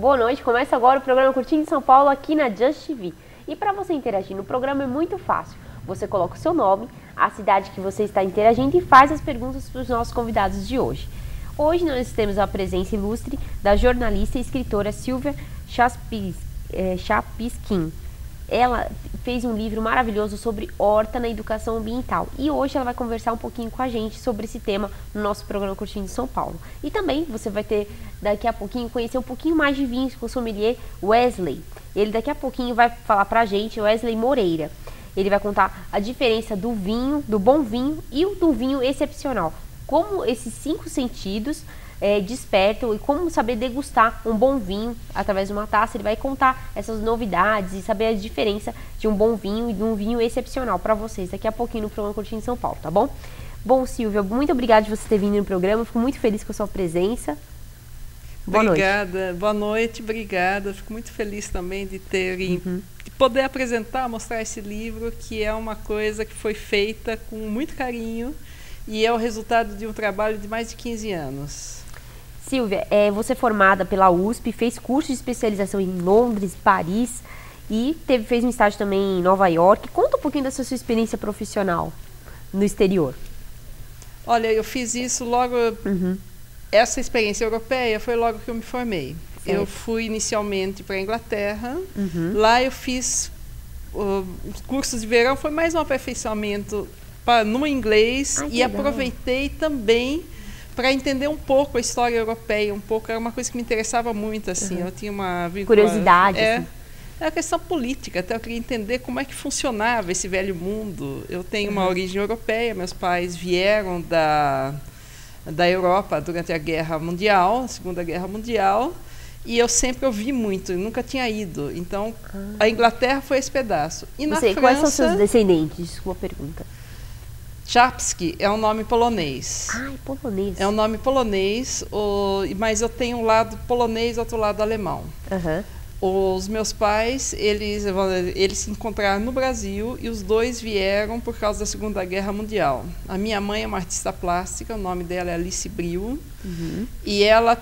Boa noite, começa agora o programa Curtindo de São Paulo aqui na Just TV. E para você interagir no programa é muito fácil. Você coloca o seu nome, a cidade que você está interagindo e faz as perguntas para os nossos convidados de hoje. Hoje nós temos a presença ilustre da jornalista e escritora Silvia Chapskin. Ela fez um livro maravilhoso sobre horta na educação ambiental e hoje ela vai conversar um pouquinho com a gente sobre esse tema no nosso programa Curtindo de São Paulo. E também você vai ter daqui a pouquinho conhecer um pouquinho mais de vinhos com o sommelier Wesley. Ele daqui a pouquinho vai falar pra gente, Wesley Moreira. Ele vai contar a diferença do vinho, do bom vinho e do vinho excepcional. Como esses 5 sentidos despertam e como saber degustar um bom vinho através de uma taça. Ele vai contar essas novidades e saber a diferença de um bom vinho e de um vinho excepcional para vocês daqui a pouquinho no programa Curtindo São Paulo, tá bom? Bom, Silvia, muito obrigada de você ter vindo no programa, fico muito feliz com a sua presença. Obrigada, boa noite, obrigada. Fico muito feliz também de de poder apresentar, mostrar esse livro, que é uma coisa que foi feita com muito carinho e é o resultado de um trabalho de mais de 15 anos. Silvia, você é formada pela USP, fez curso de especialização em Londres, Paris e fez um estágio também em Nova York. Conta um pouquinho dessa sua experiência profissional no exterior. Olha, eu fiz isso logo... Essa experiência europeia foi logo que eu me formei. Certo. Eu fui inicialmente para a Inglaterra. Lá eu fiz os cursos de verão, foi mais um aperfeiçoamento no inglês. E aproveitei também para entender um pouco a história europeia, era uma coisa que me interessava muito, assim. Eu tinha uma curiosidade. Assim. É a questão política, até eu queria entender como é que funcionava esse velho mundo. Eu tenho uma origem europeia, meus pais vieram da Europa durante a Guerra Mundial, a Segunda Guerra Mundial, e eu sempre ouvi muito, eu nunca tinha ido. Então, a Inglaterra foi esse pedaço. E na França, quais são seus descendentes? Desculpa a pergunta. Chapsky é um nome polonês. Ah, é polonês. É um nome polonês, mas eu tenho um lado polonês e outro lado alemão. Os meus pais, eles se encontraram no Brasil e os dois vieram por causa da Segunda Guerra Mundial. A minha mãe é uma artista plástica, o nome dela é Alice Bril. E ela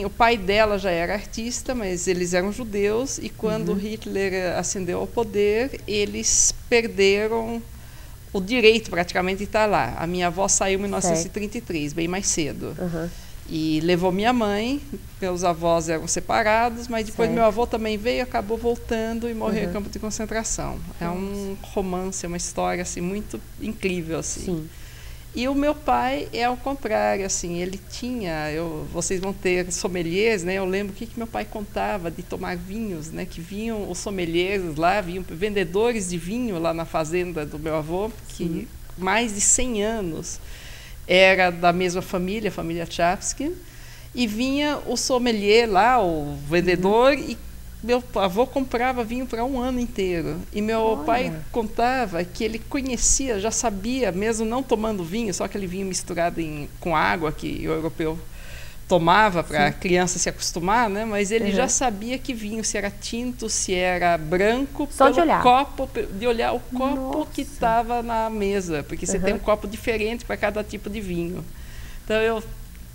o pai dela já era artista, mas eles eram judeus e quando Hitler ascendeu ao poder, eles perderam o direito praticamente de estar lá. A minha avó saiu em 1933, bem mais cedo. E levou minha mãe, meus avós eram separados, mas depois meu avô também veio, acabou voltando e morreu em campo de concentração. É um romance, é uma história assim, muito incrível. Assim. Sim. E o meu pai é ao contrário, assim, ele tinha, vocês vão ter sommeliers, né? Eu lembro o que meu pai contava de tomar vinhos, né? Que vinham os sommeliers lá, vinham vendedores de vinho lá na fazenda do meu avô, que mais de 100 anos era da mesma família, a família Chapsky, e vinha o sommelier lá, o vendedor, e meu avô comprava vinho para um ano inteiro. E meu pai contava que ele conhecia, já sabia, mesmo não tomando vinho, só aquele vinho misturado com água que o europeu tomava para a criança se acostumar, né? Mas ele já sabia que vinho, se era tinto, se era branco, só de olhar. De olhar o copo que estava na mesa, porque você tem um copo diferente para cada tipo de vinho. Então eu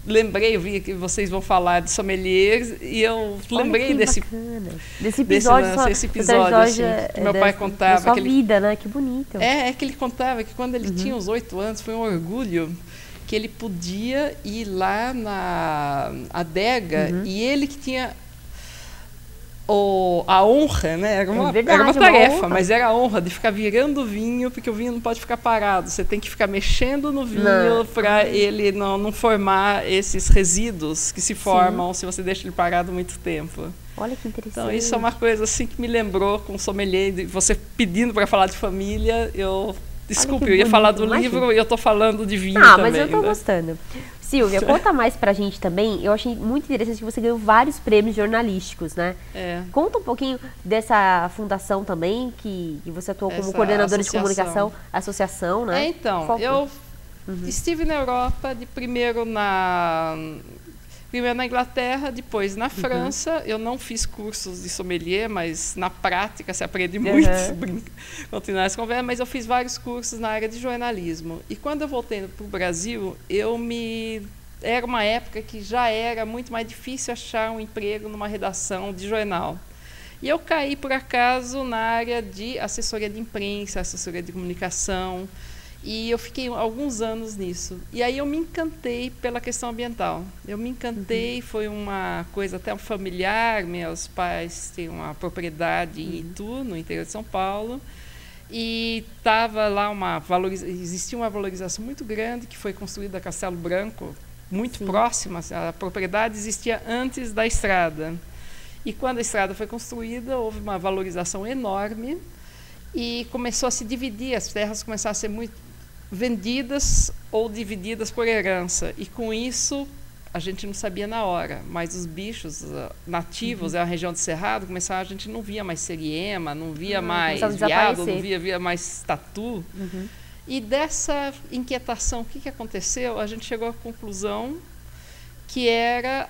lembrei, eu vi que vocês vão falar de sommeliers e eu lembrei desse episódio assim, que meu pai contava. Da sua vida, né? Que bonito. É que ele contava que quando ele tinha uns 8 anos, foi um orgulho que ele podia ir lá na adega e ele que tinha a honra, né? Era uma tarefa, mas era a honra de ficar virando o vinho, porque o vinho não pode ficar parado, você tem que ficar mexendo no vinho para ele não formar esses resíduos que se formam se você deixa ele parado muito tempo. Olha que interessante. Então isso é uma coisa assim que me lembrou com o sommelier, você pedindo para falar de família, Desculpe, eu ia falar do livro e eu estou falando de vinho também. Mas eu estou gostando. Silvia, conta mais pra gente também. Eu achei muito interessante que você ganhou vários prêmios jornalísticos, né? Conta um pouquinho dessa fundação também, que você atuou como coordenadora de comunicação, associação, né? Então, eu estive na Europa, primeiro na Inglaterra, depois na França. Eu não fiz cursos de sommelier, mas na prática se aprende muito. Continuar essa conversa, mas eu fiz vários cursos na área de jornalismo. E quando eu voltei para o Brasil, eu me era uma época que já era muito mais difícil achar um emprego numa redação de jornal. E eu caí, por acaso, na área de assessoria de imprensa, assessoria de comunicação, e eu fiquei alguns anos nisso. E aí eu me encantei pela questão ambiental. Eu me encantei, foi uma coisa até familiar. Meus pais têm uma propriedade em Itu, no interior de São Paulo, e estava lá existia uma valorização muito grande, que foi construída a Castelo Branco, muito próxima. A propriedade existia antes da estrada. E quando a estrada foi construída, houve uma valorização enorme e começou a se dividir, as terras começaram a ser muito vendidas ou divididas por herança. E com isso, a gente não sabia na hora, mas os bichos nativos, a região do Cerrado, começaram, a gente não via mais seriema, não via mais veado, não via mais tatu. E dessa inquietação, o que aconteceu? A gente chegou à conclusão que era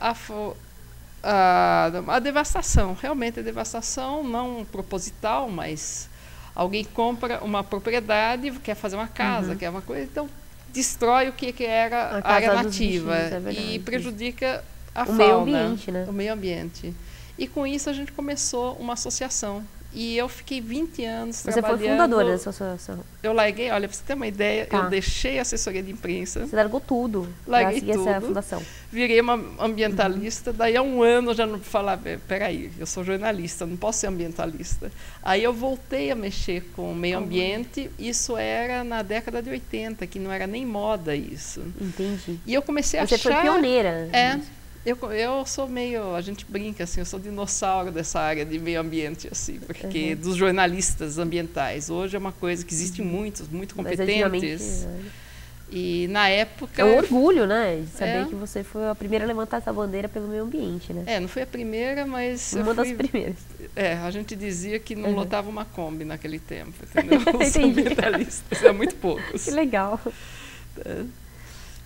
a devastação, realmente a devastação, não proposital, mas alguém compra uma propriedade, quer fazer uma casa, quer uma coisa, então destrói o que era a área nativa e prejudica a fauna, meio ambiente, né? O meio ambiente. E com isso a gente começou uma associação. E eu fiquei 20 anos trabalhando. Você foi fundadora dessa associação? Eu larguei, olha, para você ter uma ideia, eu deixei a assessoria de imprensa. Você largou tudo. Larguei tudo. Essa fundação. Virei uma ambientalista. Daí há um ano eu já não falava, peraí, eu sou jornalista, não posso ser ambientalista. Aí eu voltei a mexer com o meio ambiente. Isso era na década de 80, que não era nem moda isso. Entendi. E eu comecei a achar... Você foi pioneira. Eu sou meio, a gente brinca assim, eu sou dinossauro dessa área de meio ambiente, assim, porque dos jornalistas ambientais. Hoje é uma coisa que existe muitos, muito competentes. E na época... É um orgulho, né? De saber que você foi a primeira a levantar essa bandeira pelo meio ambiente, né? Não foi a primeira, mas... Uma das primeiras. A gente dizia que não lotava uma Kombi naquele tempo, entendeu? Os ambientalistas, eram muito poucos. Que legal.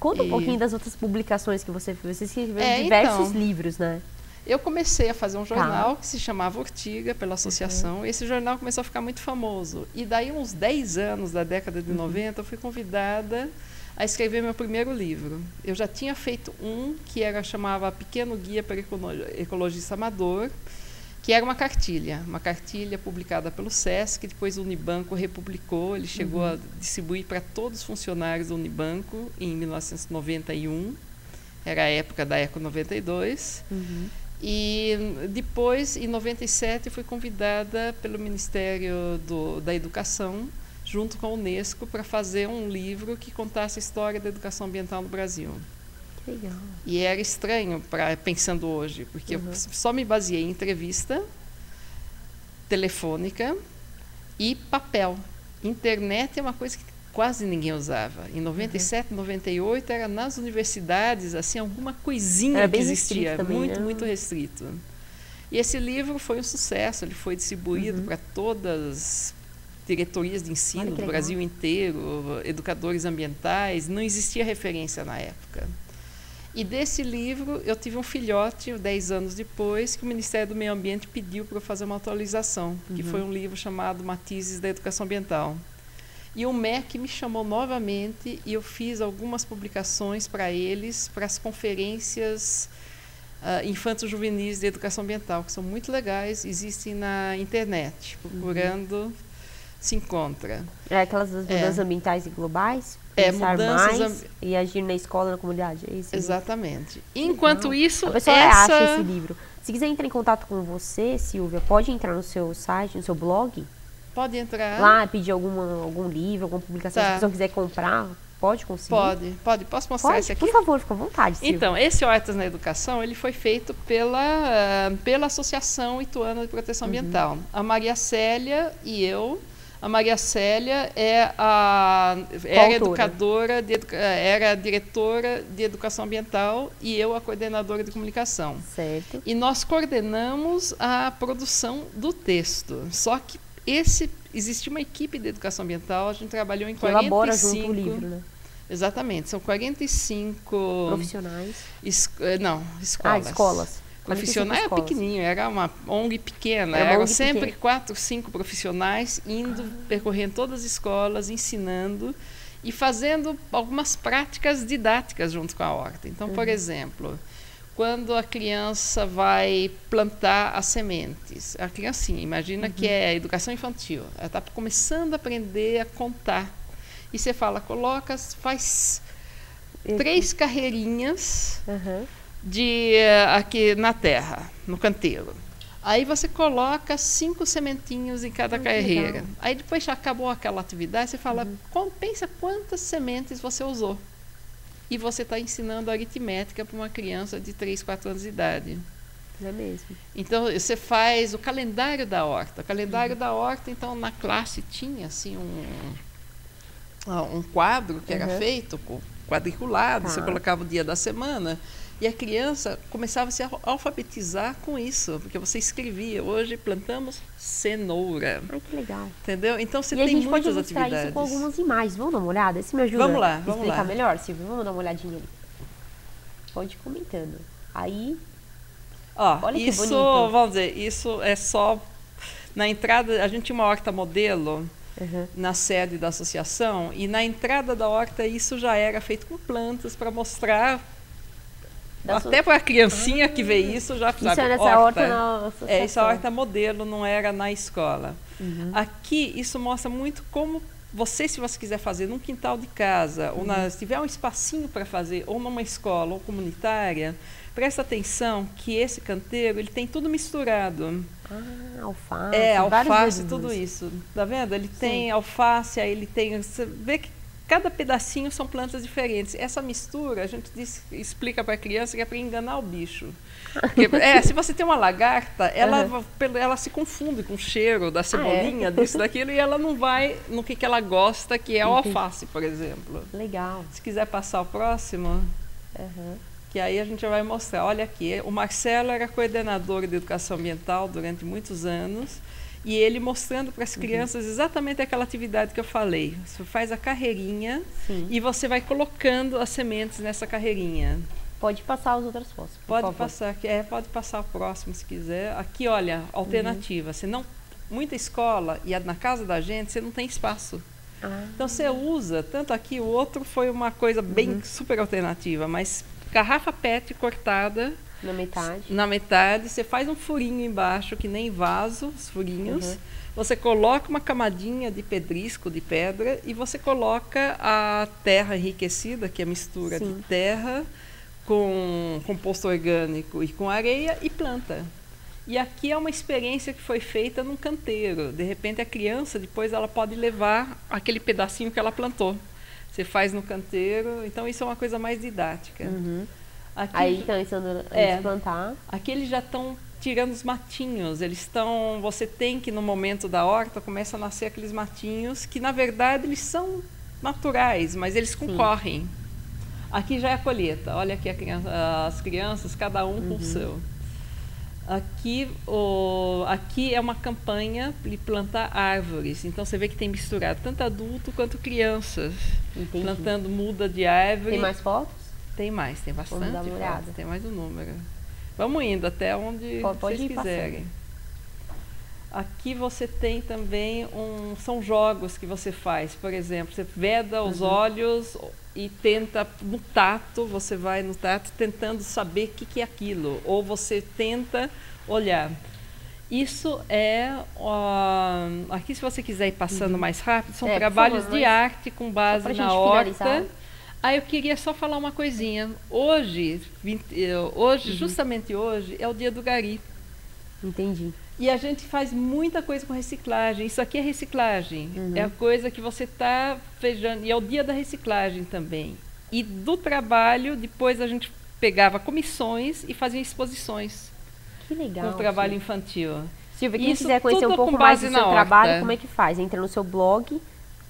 Conta um pouquinho das outras publicações que você fez. Você escreveu diversos livros, né? Eu comecei a fazer um jornal que se chamava Ortiga, pela associação. Esse jornal começou a ficar muito famoso. E daí, uns 10 anos da década de 90, eu fui convidada a escrever meu primeiro livro. Eu já tinha feito um que chamava Pequeno Guia para Ecologista Amador, que era uma cartilha publicada pelo SESC, que depois o Unibanco republicou. Ele chegou a distribuir para todos os funcionários do Unibanco em 1991, era a época da Eco 92. E depois, em 97, eu fui convidada pelo Ministério da Educação, junto com a Unesco, para fazer um livro que contasse a história da educação ambiental no Brasil. Legal. E era estranho, pensando hoje, porque eu só me baseei em entrevista telefônica e papel. Internet é uma coisa que quase ninguém usava. Em 97, 98, era nas universidades, assim, alguma coisinha que existia, também, muito restrito. E esse livro foi um sucesso, ele foi distribuído para todas as diretorias de ensino do Brasil inteiro, educadores ambientais, não existia referência na época. E desse livro, eu tive um filhote, 10 anos depois, que o Ministério do Meio Ambiente pediu para eu fazer uma atualização, que foi um livro chamado Matizes da Educação Ambiental. E o MEC me chamou novamente e eu fiz algumas publicações para eles, para as conferências infanto-juvenis de educação ambiental, que são muito legais, existem na internet, procurando, se encontra. Aquelas mudanças ambientais e globais? Mudanças e agir na escola, na comunidade. É isso, exatamente. Enquanto isso, a pessoa acha esse livro. Se quiser entrar em contato com você, Silvia, pode entrar no seu site, no seu blog? Pode entrar. Lá, pedir algum livro, alguma publicação. Se a pessoa quiser comprar, pode conseguir? Pode. Posso mostrar esse aqui? Por favor, fica à vontade, Silvia. Então, esse Hortas na Educação, ele foi feito pela Associação Ituana de Proteção Ambiental. A Maria Célia e eu... A Maria Célia era educadora, era diretora de Educação Ambiental e eu a coordenadora de comunicação. Certo. E nós coordenamos a produção do texto. Só que existia uma equipe de Educação Ambiental, a gente trabalhou em 45... elabora junto o livro, né? Exatamente, são 45... Profissionais? Escolas. Escolas. Profissional era pequenininho, era uma ONG pequena, eram sempre 4, 5 profissionais indo, percorrendo todas as escolas, ensinando, e fazendo algumas práticas didáticas junto com a horta. Então, por exemplo, quando a criança vai plantar as sementes, a criancinha, imagina que é educação infantil, ela está começando a aprender a contar. E você fala, faz 3 carreirinhas aqui na terra, no canteiro. Aí você coloca 5 sementinhos em cada carreira. Aí depois já acabou aquela atividade, você fala, pensa quantas sementes você usou. E você está ensinando aritmética para uma criança de 3, 4 anos de idade. É mesmo. Então, você faz o calendário da horta. O calendário da horta, então, na classe tinha assim, um quadro que era feito, quadriculado, você colocava o dia da semana. E a criança começava a se alfabetizar com isso, porque você escrevia, hoje plantamos cenoura. Ai, que legal. Entendeu? Então você tem muitas atividades. E a gente pode ilustrar isso com algumas imagens. Vamos dar uma olhada? Esse me ajuda a explicar melhor, Silvia? Vamos dar uma olhadinha ali. Pode ir comentando. Aí, olha isso, que bonito. Vamos dizer, isso é só... Na entrada, a gente tinha uma horta modelo na sede da associação, e na entrada da horta isso já era feito com plantas para mostrar... Até para a criancinha que vê isso, já sabe. Isso é nessa horta na associação. Isso é a horta modelo, não era na escola. Aqui, isso mostra muito como você, se você quiser fazer num quintal de casa, ou se tiver um espacinho para fazer, ou numa escola, ou comunitária, presta atenção que esse canteiro, ele tem tudo misturado. Alface. Alface, tudo isso. Tá vendo? Ele tem alface, aí ele tem... Você vê que cada pedacinho são plantas diferentes. Essa mistura, a gente explica para a criança que é para enganar o bicho. Porque, se você tem uma lagarta, ela se confunde com o cheiro da cebolinha, disso, daquilo, e ela não vai no que ela gosta, que é o alface, por exemplo. Legal. Se quiser passar o próximo, que aí a gente vai mostrar. Olha aqui, o Marcelo era coordenador de educação ambiental durante muitos anos, e ele mostrando para as crianças exatamente aquela atividade que eu falei. Você faz a carreirinha e você vai colocando as sementes nessa carreirinha. Pode passar as outras fotos, pode passar, pode passar o próximo se quiser. Aqui, olha, alternativa. Muita escola, e na casa da gente, você não tem espaço. Então você usa, tanto aqui, o outro foi uma coisa bem super alternativa, mas garrafa PET cortada, na metade, você faz um furinho embaixo, que nem vaso, os furinhos. Você coloca uma camadinha de pedrisco, de pedra, e você coloca a terra enriquecida, que é a mistura de terra com composto orgânico e com areia, e planta. E aqui é uma experiência que foi feita num canteiro. De repente, a criança, depois, ela pode levar aquele pedacinho que ela plantou. Você faz no canteiro, então isso é uma coisa mais didática. Aqui, aí estão ensinando a plantar. Aqui eles já estão tirando os matinhos. Você tem que no momento da horta começa a nascer aqueles matinhos que na verdade eles são naturais, mas eles concorrem. Aqui já é a colheita. Olha aqui as crianças, cada um com o seu. Aqui é uma campanha de plantar árvores. Então você vê que tem misturado tanto adulto quanto crianças. Plantando muda de árvore. Tem mais fotos? Tem mais, tem bastante. Vamos dar uma olhada. Tem mais um número. Vamos indo até onde vocês quiserem. Aqui você tem também são jogos que você faz. Por exemplo, você veda os olhos e tenta no tato, você vai no tato tentando saber o que é aquilo. Ou você tenta olhar. Isso aqui, se você quiser ir passando mais rápido, são trabalhos de arte com base na horta. Eu queria só falar uma coisinha. Hoje, justamente hoje, é o dia do gari. Entendi. E a gente faz muita coisa com reciclagem. Isso aqui é reciclagem. É a coisa que você está fechando. E é o dia da reciclagem também. E do trabalho, depois a gente pegava comissões e fazia exposições. Que legal. Com o trabalho infantil. Silvia, quem quiser conhecer um pouco mais do seu trabalho, como é que faz? Entra no seu blog,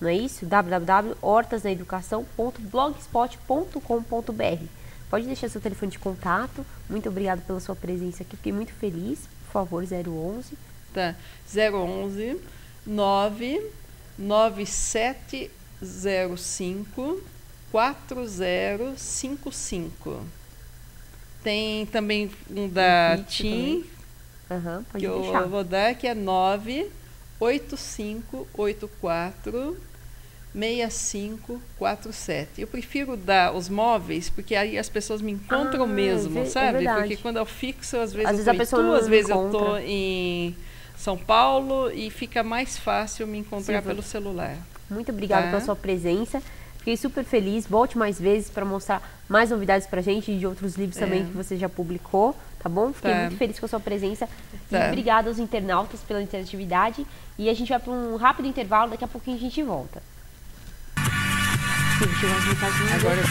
não é isso? www.hortasnaeducação.blogspot.com.br. Pode deixar seu telefone de contato. Muito obrigada pela sua presença aqui. Fiquei muito feliz. Por favor, 011. Tá. 011 99705 4055. Tem também um da TIM, que eu vou dar, que é 98584 6547. Eu prefiro dar os móveis, porque aí as pessoas me encontram mesmo, sabe? Porque quando eu fixo, às vezes eu estou em Itu, às vezes eu estou em São Paulo e fica mais fácil me encontrar pelo celular. Muito obrigada pela sua presença. Fiquei super feliz. Volte mais vezes para mostrar mais novidades pra gente e de outros livros também que você já publicou, tá bom? Fiquei muito feliz com a sua presença. E obrigada aos internautas pela interatividade. E a gente vai para um rápido intervalo, daqui a pouquinho a gente volta. Agora.